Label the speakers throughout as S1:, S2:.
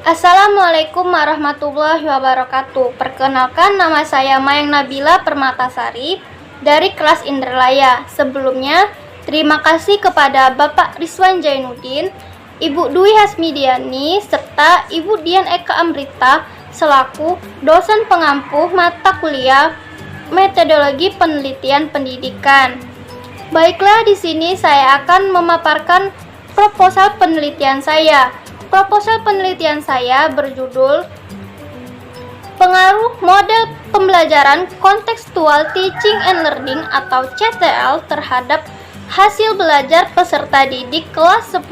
S1: Assalamualaikum warahmatullahi wabarakatuh. Perkenalkan, nama saya Mayang Nabila Permatasari dari kelas Indralaya. Sebelumnya, terima kasih kepada Bapak Rizwan Jainuddin, Ibu Dwi Hasmidiani, serta Ibu Dian Eka Amrita selaku dosen pengampu mata kuliah Metodologi Penelitian Pendidikan. Baiklah, di sini saya akan memaparkan proposal penelitian saya. Proposal penelitian saya berjudul Pengaruh Model Pembelajaran Contextual Teaching and Learning atau CTL terhadap hasil belajar peserta didik kelas 10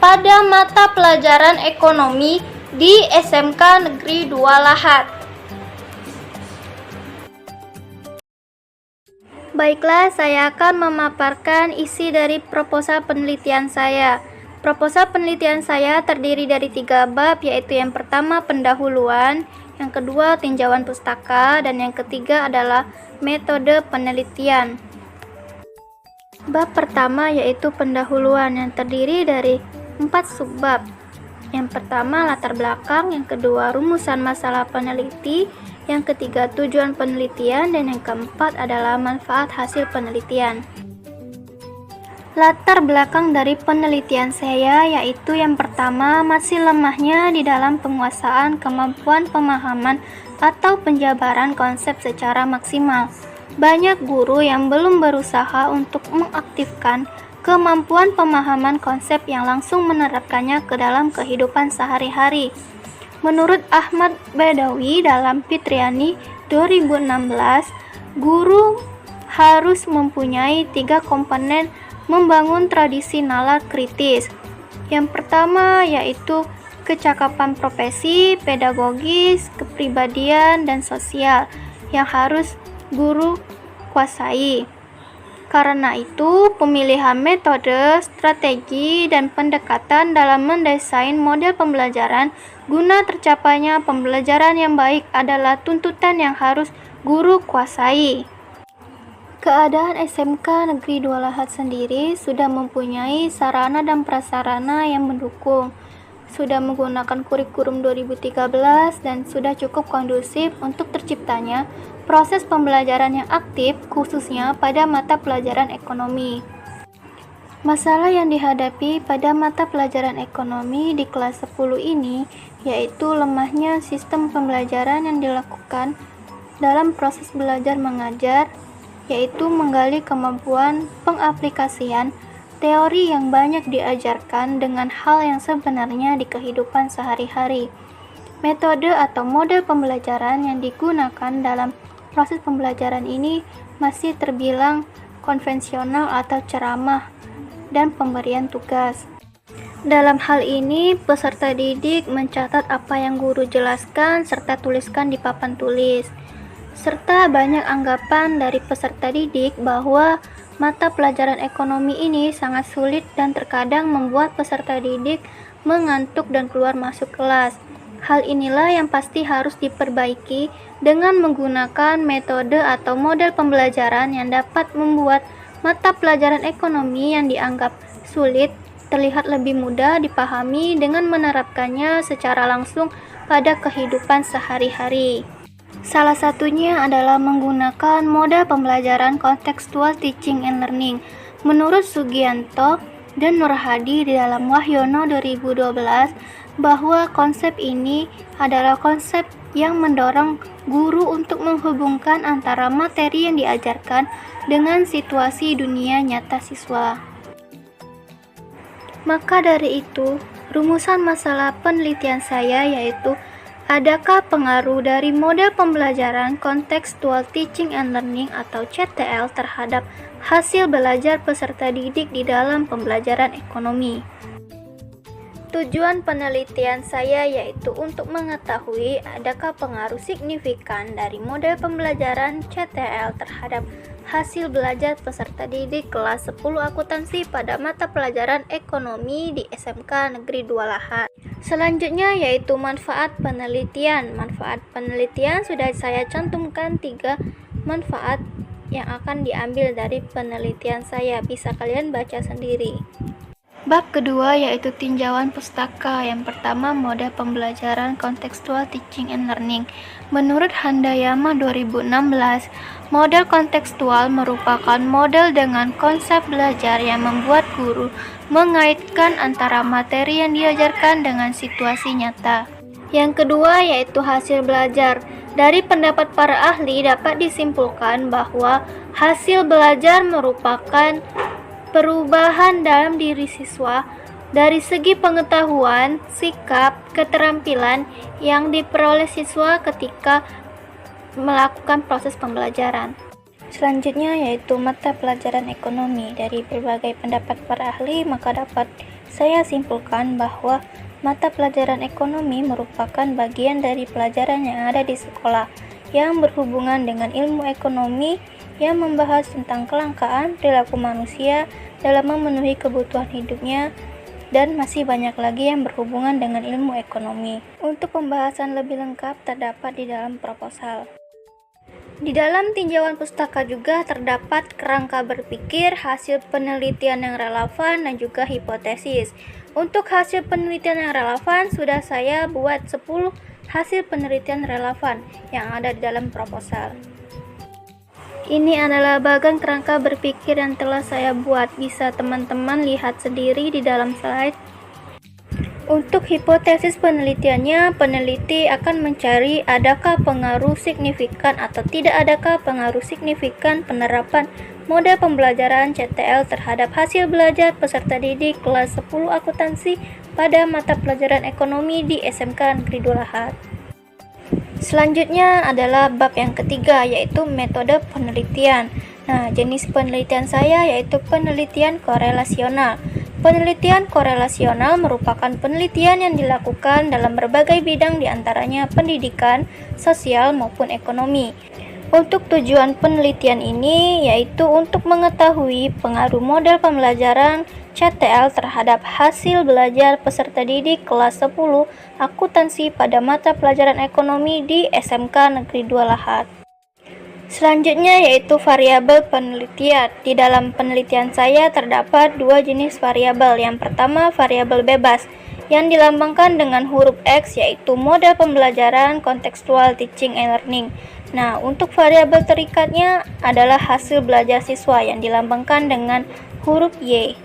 S1: pada mata pelajaran ekonomi di SMK Negeri 2 Lahat. Baiklah, saya akan memaparkan isi dari proposal penelitian saya. Proposal penelitian saya terdiri dari 3 bab, yaitu yang pertama pendahuluan, yang kedua tinjauan pustaka, dan yang ketiga adalah metode penelitian. Bab pertama yaitu pendahuluan yang terdiri dari 4 subbab. Yang pertama latar belakang, yang kedua rumusan masalah peneliti, yang ketiga tujuan penelitian, dan yang keempat adalah manfaat hasil penelitian. Latar belakang dari penelitian saya yaitu yang pertama masih lemahnya di dalam penguasaan kemampuan pemahaman atau penjabaran konsep secara maksimal. Banyak guru yang belum berusaha untuk mengaktifkan kemampuan pemahaman konsep yang langsung menerapkannya ke dalam kehidupan sehari-hari. Menurut Ahmad Badawi dalam Fitriani 2016, guru harus mempunyai 3 komponen membangun tradisi nalar kritis. Yang pertama yaitu kecakapan profesi, pedagogis, kepribadian, dan sosial yang harus guru kuasai. Karena itu, pemilihan metode, strategi, dan pendekatan dalam mendesain model pembelajaran guna tercapainya pembelajaran yang baik adalah tuntutan yang harus guru kuasai. Keadaan SMK Negeri 2 Lahat sendiri sudah mempunyai sarana dan prasarana yang mendukung, sudah menggunakan kurikulum 2013 dan sudah cukup kondusif untuk terciptanya proses pembelajaran yang aktif khususnya pada mata pelajaran ekonomi. Masalah yang dihadapi pada mata pelajaran ekonomi di kelas 10 ini yaitu lemahnya sistem pembelajaran yang dilakukan dalam proses belajar mengajar, yaitu menggali kemampuan pengaplikasian teori yang banyak diajarkan dengan hal yang sebenarnya di kehidupan sehari-hari. Metode atau model pembelajaran yang digunakan dalam proses pembelajaran ini masih terbilang konvensional atau ceramah dan pemberian tugas. Dalam hal ini, peserta didik mencatat apa yang guru jelaskan serta tuliskan di papan tulis. Serta banyak anggapan dari peserta didik bahwa mata pelajaran ekonomi ini sangat sulit dan terkadang membuat peserta didik mengantuk dan keluar masuk kelas. Hal inilah yang pasti harus diperbaiki dengan menggunakan metode atau model pembelajaran yang dapat membuat mata pelajaran ekonomi yang dianggap sulit terlihat lebih mudah dipahami dengan menerapkannya secara langsung pada kehidupan sehari-hari. Salah satunya adalah menggunakan model pembelajaran kontekstual teaching and learning. Menurut Sugianto dan Nur Hadi di dalam Wahyono 2012, bahwa konsep ini adalah konsep yang mendorong guru untuk menghubungkan antara materi yang diajarkan dengan situasi dunia nyata siswa. Maka dari itu, rumusan masalah penelitian saya yaitu adakah pengaruh dari model pembelajaran Contextual Teaching and Learning atau CTL terhadap hasil belajar peserta didik di dalam pembelajaran ekonomi? Tujuan penelitian saya yaitu untuk mengetahui adakah pengaruh signifikan dari model pembelajaran CTL terhadap hasil belajar peserta didik kelas 10 akuntansi pada mata pelajaran ekonomi di SMK Negeri 2 Lahat. Selanjutnya yaitu manfaat penelitian. Manfaat penelitian sudah saya cantumkan 3 manfaat yang akan diambil dari penelitian saya. Bisa kalian baca sendiri. Bab kedua yaitu tinjauan pustaka. Yang pertama, model pembelajaran kontekstual teaching and learning. Menurut Handayama 2016, model kontekstual merupakan model dengan konsep belajar yang membuat guru mengaitkan antara materi yang diajarkan dengan situasi nyata. Yang kedua yaitu hasil belajar. Dari pendapat para ahli dapat disimpulkan bahwa hasil belajar merupakan perubahan dalam diri siswa dari segi pengetahuan, sikap, keterampilan yang diperoleh siswa ketika melakukan proses pembelajaran. Selanjutnya yaitu mata pelajaran ekonomi. Dari berbagai pendapat para ahli, maka dapat saya simpulkan bahwa mata pelajaran ekonomi merupakan bagian dari pelajaran yang ada di sekolah yang berhubungan dengan ilmu ekonomi yang membahas tentang kelangkaan perilaku manusia dalam memenuhi kebutuhan hidupnya, dan masih banyak lagi yang berhubungan dengan ilmu ekonomi. Untuk pembahasan lebih lengkap terdapat di dalam proposal. Di dalam tinjauan pustaka juga terdapat kerangka berpikir, hasil penelitian yang relevan, dan juga hipotesis. Untuk hasil penelitian yang relevan, sudah saya buat 10 hasil penelitian relevan yang ada di dalam proposal. Ini adalah bagan kerangka berpikir yang telah saya buat. Bisa teman-teman lihat sendiri di dalam slide. Untuk hipotesis penelitiannya, peneliti akan mencari adakah pengaruh signifikan atau tidak adakah pengaruh signifikan penerapan model pembelajaran CTL terhadap hasil belajar peserta didik kelas 10 akuntansi pada mata pelajaran ekonomi di SMK Negeri 2 Lahat. Selanjutnya adalah bab yang ketiga, yaitu metode penelitian. Nah, jenis penelitian saya yaitu penelitian korelasional. Penelitian korelasional merupakan penelitian yang dilakukan dalam berbagai bidang, diantaranya pendidikan, sosial, maupun ekonomi. Untuk tujuan penelitian ini yaitu untuk mengetahui pengaruh model pembelajaran CTL terhadap hasil belajar peserta didik kelas 10 akuntansi pada mata pelajaran ekonomi di SMK Negeri 2 Lahat. Selanjutnya yaitu variabel penelitian. Di dalam penelitian saya terdapat 2 jenis variabel. Yang pertama, variabel bebas yang dilambangkan dengan huruf X, yaitu model pembelajaran kontekstual teaching and learning. Nah, untuk variabel terikatnya adalah hasil belajar siswa yang dilambangkan dengan huruf Y.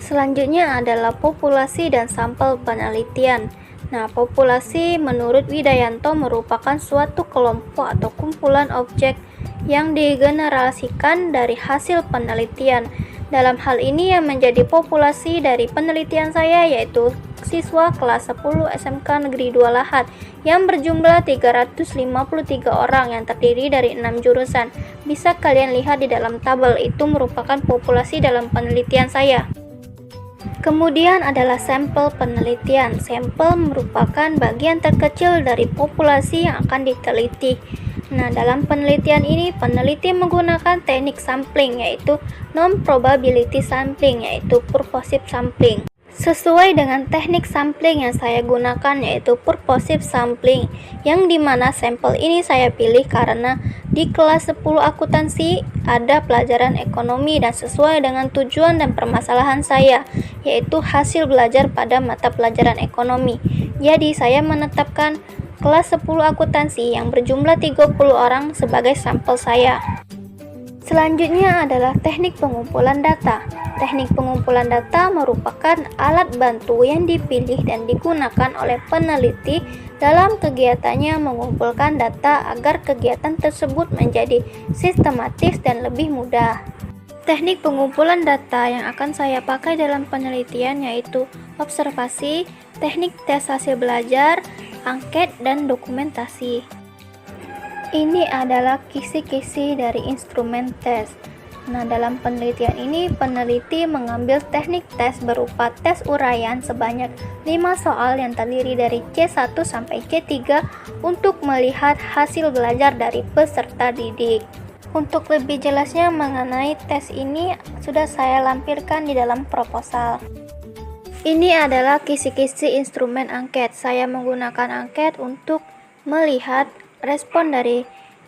S1: Selanjutnya adalah populasi dan sampel penelitian. Nah, populasi menurut Widayanto merupakan suatu kelompok atau kumpulan objek yang digenerasikan dari hasil penelitian. Dalam hal ini yang menjadi populasi dari penelitian saya yaitu siswa kelas 10 SMK Negeri 2 Lahat yang berjumlah 353 orang yang terdiri dari 6 jurusan. Bisa kalian lihat di dalam tabel, itu merupakan populasi dalam penelitian saya. Kemudian adalah sampel penelitian. Sampel merupakan bagian terkecil dari populasi yang akan diteliti. Nah, dalam penelitian ini peneliti menggunakan teknik sampling yaitu non-probability sampling yaitu purposive sampling. Sesuai dengan teknik sampling yang saya gunakan yaitu purposive sampling, yang dimana sampel ini saya pilih karena di kelas 10 akuntansi ada pelajaran ekonomi dan sesuai dengan tujuan dan permasalahan saya yaitu hasil belajar pada mata pelajaran ekonomi. Jadi saya menetapkan kelas 10 akuntansi yang berjumlah 30 orang sebagai sampel saya. Selanjutnya adalah teknik pengumpulan data. Teknik pengumpulan data merupakan alat bantu yang dipilih dan digunakan oleh peneliti dalam kegiatannya mengumpulkan data agar kegiatan tersebut menjadi sistematis dan lebih mudah. Teknik pengumpulan data yang akan saya pakai dalam penelitian yaitu observasi, teknik tes hasil belajar, angket, dan dokumentasi. Ini adalah kisi-kisi dari instrumen tes. Nah, dalam penelitian ini peneliti mengambil teknik tes berupa tes uraian sebanyak 5 soal yang terdiri dari C1 sampai C3 untuk melihat hasil belajar dari peserta didik. Untuk lebih jelasnya mengenai tes ini sudah saya lampirkan di dalam proposal. Ini adalah kisi-kisi instrumen angket. Saya menggunakan angket untuk melihat respon dari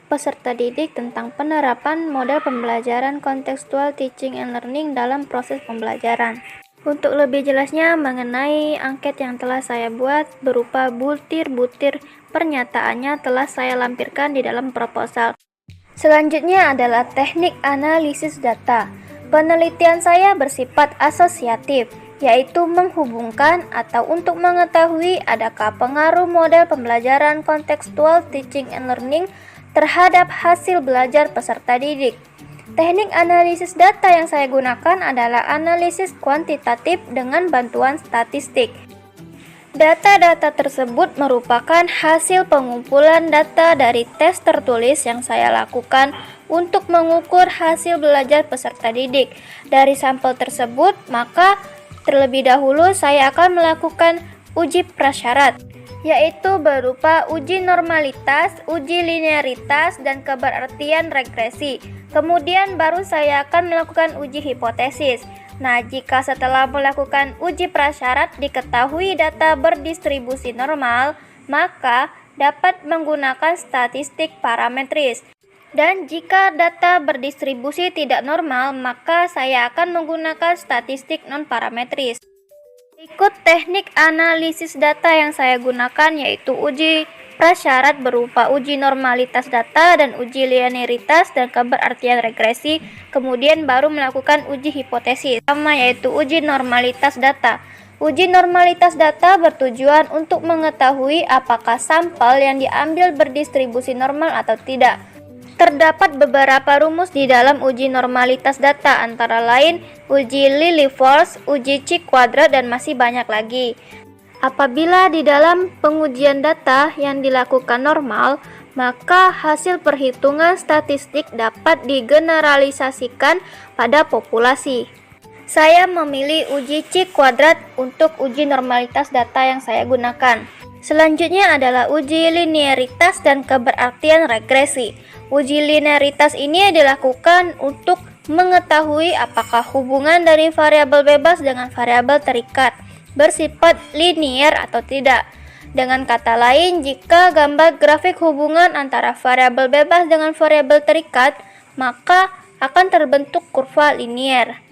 S1: peserta didik tentang penerapan model pembelajaran kontekstual teaching and learning dalam proses pembelajaran. Untuk lebih jelasnya mengenai angket yang telah saya buat berupa butir-butir pernyataannya telah saya lampirkan di dalam proposal. Selanjutnya adalah teknik analisis data. Penelitian saya bersifat asosiatif, yaitu menghubungkan atau untuk mengetahui adakah pengaruh model pembelajaran kontekstual teaching and learning terhadap hasil belajar peserta didik. Teknik analisis data yang saya gunakan adalah analisis kuantitatif dengan bantuan statistik. Data-data tersebut merupakan hasil pengumpulan data dari tes tertulis yang saya lakukan untuk mengukur hasil belajar peserta didik. Dari sampel tersebut, maka terlebih dahulu saya akan melakukan uji prasyarat, yaitu berupa uji normalitas, uji linearitas, dan keberartian regresi. Kemudian baru saya akan melakukan uji hipotesis. Nah, jika setelah melakukan uji prasyarat diketahui data berdistribusi normal, maka dapat menggunakan statistik parametris. Dan jika data berdistribusi tidak normal, maka saya akan menggunakan statistik non-parametris. Berikut teknik analisis data yang saya gunakan, yaitu uji prasyarat berupa uji normalitas data dan uji linearitas dan keberartian regresi, kemudian baru melakukan uji hipotesis. Pertama yaitu uji normalitas data. Uji normalitas data bertujuan untuk mengetahui apakah sampel yang diambil berdistribusi normal atau tidak. Terdapat beberapa rumus di dalam uji normalitas data, antara lain uji Lilliefors, uji Cheek kuadrat, dan masih banyak lagi. Apabila di dalam pengujian data yang dilakukan normal, maka hasil perhitungan statistik dapat digeneralisasikan pada populasi. Saya memilih uji Cheek kuadrat untuk uji normalitas data yang saya gunakan. Selanjutnya adalah uji linearitas dan keberartian regresi. Uji linearitas ini dilakukan untuk mengetahui apakah hubungan dari variabel bebas dengan variabel terikat bersifat linier atau tidak. Dengan kata lain, jika gambar grafik hubungan antara variabel bebas dengan variabel terikat, maka akan terbentuk kurva linier.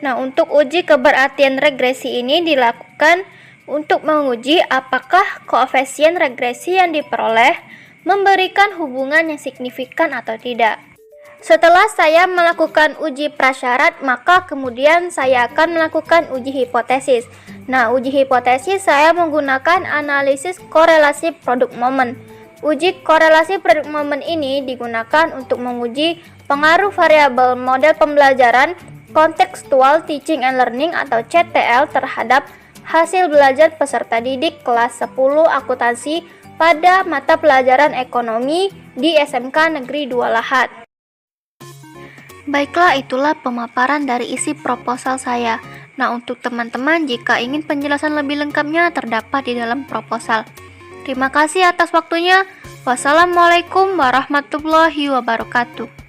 S1: Nah, untuk uji keberartian regresi ini dilakukan untuk menguji apakah koefisien regresi yang diperoleh memberikan hubungan yang signifikan atau tidak. Setelah saya melakukan uji prasyarat, maka kemudian saya akan melakukan uji hipotesis. Nah, uji hipotesis saya menggunakan analisis korelasi produk momen. Uji korelasi produk momen ini digunakan untuk menguji pengaruh variabel model pembelajaran kontekstual teaching and learning atau CTL terhadap hasil belajar peserta didik kelas 10 akuntansi pada mata pelajaran ekonomi di SMK Negeri 2 Lahat. Baiklah, itulah pemaparan dari isi proposal saya. Nah, untuk teman-teman, jika ingin penjelasan lebih lengkapnya terdapat di dalam proposal. Terima kasih atas waktunya. Wassalamualaikum warahmatullahi wabarakatuh.